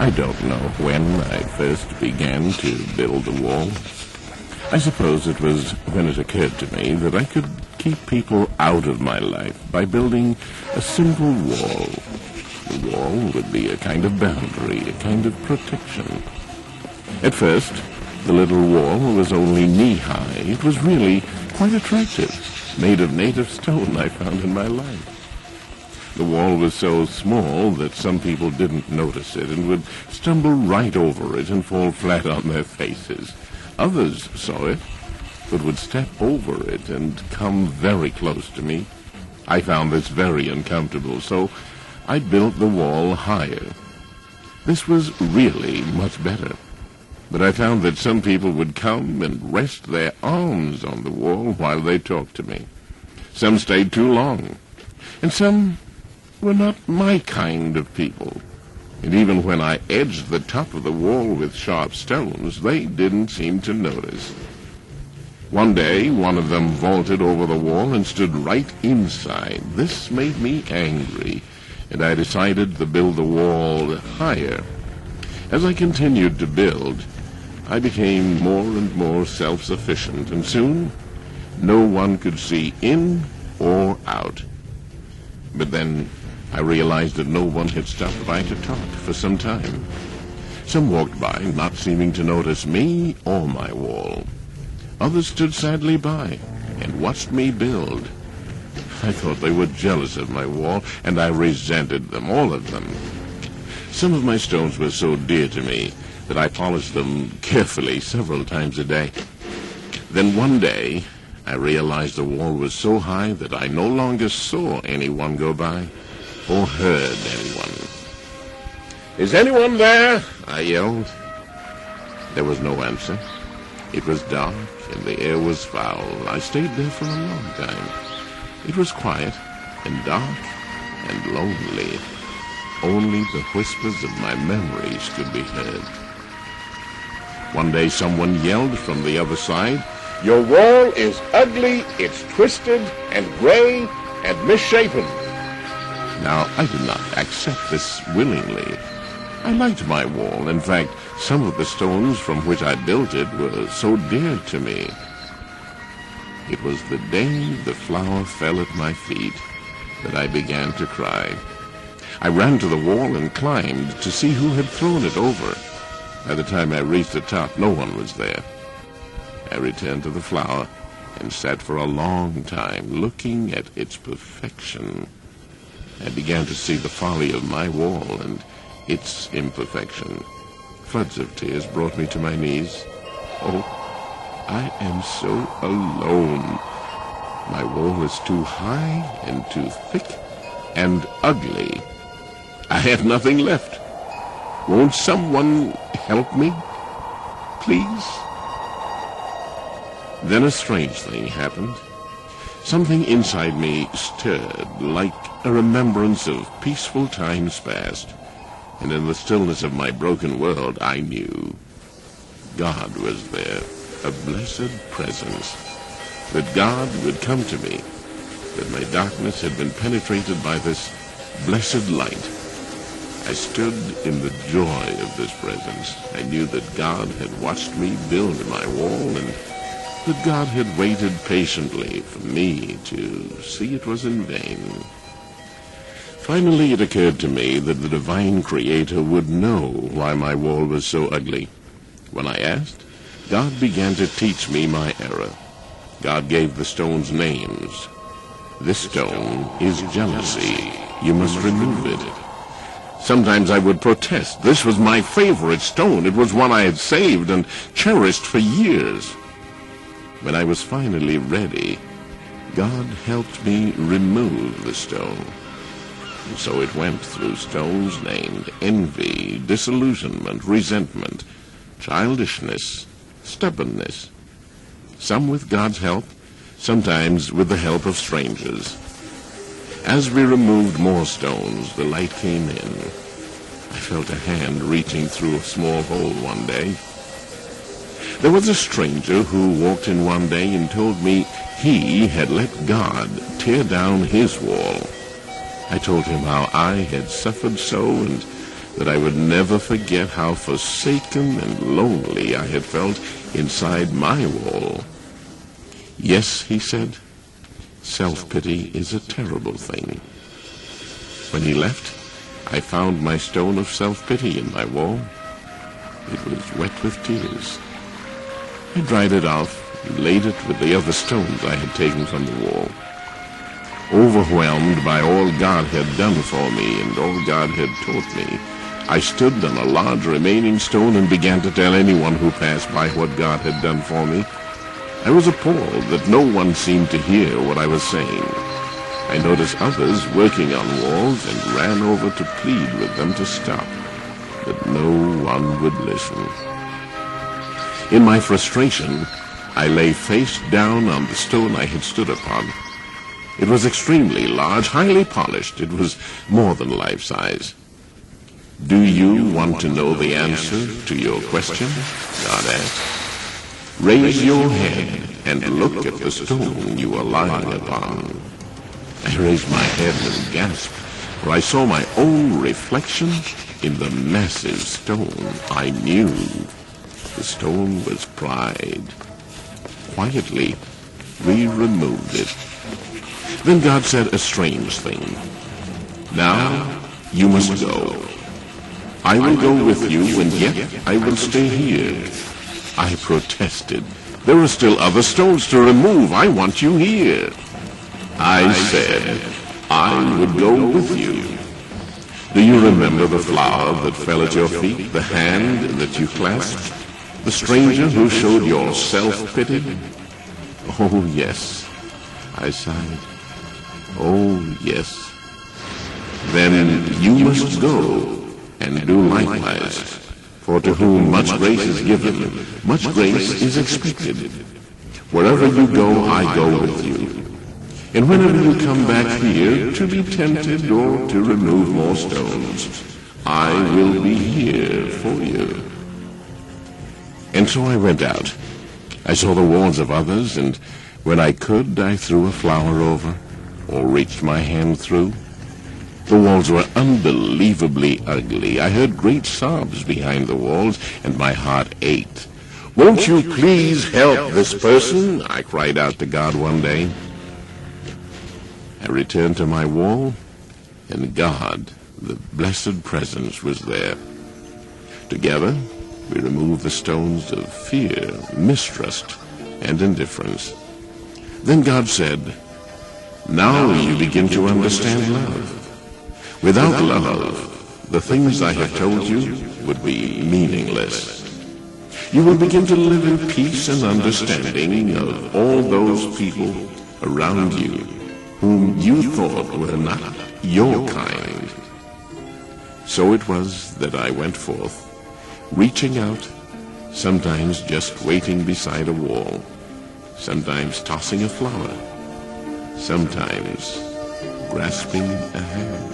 I don't know when I first began to build the wall. I suppose it was when it occurred to me that I could keep people out of my life by building a simple wall. The wall would be a kind of boundary, a kind of protection. At first, the little wall was only knee-high. It was really quite attractive, made of native stone I found in my life. The wall was so small that some people didn't notice it and would stumble right over it and fall flat on their faces. Others saw it, but would step over it and come very close to me. I found this very uncomfortable, so I built the wall higher. This was really much better. But I found that some people would come and rest their arms on the wall while they talked to me. Some stayed too long, and some were not my kind of people. And even when I edged the top of the wall with sharp stones, they didn't seem to notice. One day, one of them vaulted over the wall and stood right inside. This made me angry, and I decided to build the wall higher. As I continued to build, I became more and more self-sufficient, and soon no one could see in or out. But then I realized that no one had stopped by to talk for some time. Some walked by, not seeming to notice me or my wall. Others stood sadly by and watched me build. I thought they were jealous of my wall, and I resented them, all of them. Some of my stones were so dear to me that I polished them carefully several times a day. Then one day, I realized the wall was so high that I no longer saw anyone go by or heard anyone. "Is anyone there?" I yelled. There was no answer. It was dark, and the air was foul. I stayed there for a long time. It was quiet and dark and lonely. Only the whispers of my memories could be heard. One day someone yelled from the other side, "Your wall is ugly, it's twisted and gray and misshapen." Now, I did not accept this willingly. I liked my wall. In fact, some of the stones from which I built it were so dear to me. It was the day the flower fell at my feet that I began to cry. I ran to the wall and climbed to see who had thrown it over. By the time I reached the top, no one was there. I returned to the flower and sat for a long time looking at its perfection. I began to see the folly of my wall and its imperfection. Floods of tears brought me to my knees. Oh, I am so alone. My wall is too high and too thick and ugly. I have nothing left. Won't someone help me, please? Then a strange thing happened. Something inside me stirred like a remembrance of peaceful times past. And in the stillness of my broken world, I knew God was there, a blessed presence, that God would come to me, that my darkness had been penetrated by this blessed light. I stood in the joy of this presence. I knew that God had watched me build my wall, and that God had waited patiently for me to see it was in vain. Finally, it occurred to me that the divine Creator would know why my wall was so ugly. When I asked, God began to teach me my error. God gave the stones names. This stone is jealousy. You must remove it. Sometimes I would protest. This was my favorite stone. It was one I had saved and cherished for years. When I was finally ready, God helped me remove the stone. And so it went through stones named envy, disillusionment, resentment, childishness, stubbornness. Some with God's help, sometimes with the help of strangers. As we removed more stones, the light came in. I felt a hand reaching through a small hole one day. There was a stranger who walked in one day and told me he had let God tear down his wall. I told him how I had suffered so and that I would never forget how forsaken and lonely I had felt inside my wall. Yes, he said, self-pity is a terrible thing. When he left, I found my stone of self-pity in my wall. It was wet with tears. I dried it off and laid it with the other stones I had taken from the wall. Overwhelmed by all God had done for me and all God had taught me, I stood on a large remaining stone and began to tell anyone who passed by what God had done for me. I was appalled that no one seemed to hear what I was saying. I noticed others working on walls and ran over to plead with them to stop, but no one would listen. In my frustration, I lay face down on the stone I had stood upon. It was extremely large, highly polished. It was more than life-size. Do you want to know the answer to your question? God asked. Raise your head and look at the stone you are lying upon. I raised my head and gasped, for I saw my own reflection in the massive stone. I knew the stone was pride. Quietly, we removed it. Then God said a strange thing. Now you must go. I will go with you, and yet I will stay here. I protested. There are still other stones to remove. I want you here. I said I would go with you. Do you remember the flower that fell at your feet, the hand that you clasped, the stranger who showed your self-pity? Oh, yes, I sighed. Oh, yes. Then you must go and do likewise. For to whom much grace is given, much grace is expected. Wherever you go, I go with you. And whenever you come back here to be tempted or to remove more stones, I will be here for you. And so I went out. I saw the walls of others, and when I could, I threw a flower over or reached my hand through. The walls were unbelievably ugly. I heard great sobs behind the walls, and my heart ached. Won't you please help this person? I cried out to God one day. I returned to my wall, and God, the blessed presence, was there. Together, we removed the stones of fear, mistrust, and indifference. Then God said, now you begin to understand love. Without love, the things I have told you would be meaningless. You will begin to live in peace and understanding of all those people around you whom you thought were not your kind. So it was that I went forth, reaching out, sometimes just waiting beside a wall, sometimes tossing a flower, sometimes grasping a hand.